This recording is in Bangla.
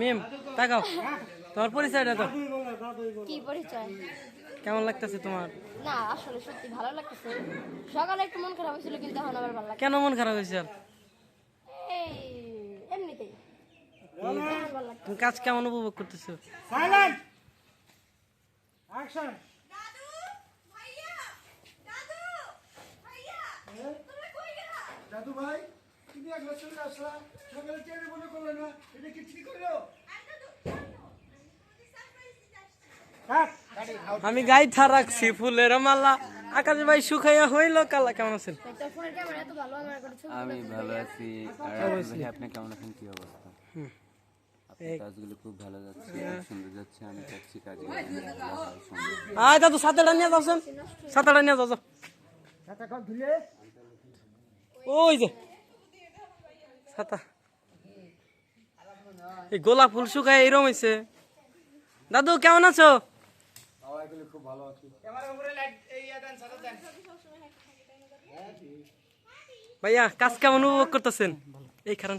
মিম তাকাও, তোমার পরিচয়টা তো কি পরিচয়? কেমন লাগতেছে তোমার? না আসলে সত্যি ভালো লাগতেছে। সকালে একটু মন খারাপ হয়েছিল, কিন্তু এখন আবার ভালো লাগছে। কেন মন খারাপ হয়েছে? আর এই এমনিতেই ভালো লাগছে। তুমি কাজ কেমন উপভোগ করতেছো? সাইলেন্ট অ্যাকশন দাদু ভাইয়া দাদু ভাইয়া তুমি কই গেলা? দাদু ভাই তুমি একবার চলে আসলা, সকালে চেয়ে মনে করলো না, এটা কি ঠিক হলো? আর দাদু জানো আমি সারপ্রাইজ দিতে আসছি। কাট আমি গাইথা রাখছি ফুলের মালা, আকাশ ভাই শুকাইয়া হইল কালা। কেমন আছেন? তো ফোনের ক্যামেরা এত ভালো, আমার একটা ছবি আমি ভালো আছি। আর ভাই আপনি কেমন আছেন? কি অবস্থা? আপনার কাজগুলো খুব ভালো যাচ্ছে, খুব সুন্দর যাচ্ছে। আমি দেখছি কাজে আয় দাদু সাতাটা নিয়ে যাচ্ছেন, সাতাটা নিয়ে যাও। ছাতা কল ধুলে ওই যে ছাতা, এই গোলাপ ফুল শুকায় এরম হয়েছে। দাদু কেমন আছো? খুব ভালো আছি। ভাইয়া কাজ কেমন উপভোগ করতেছেন? এই কারণ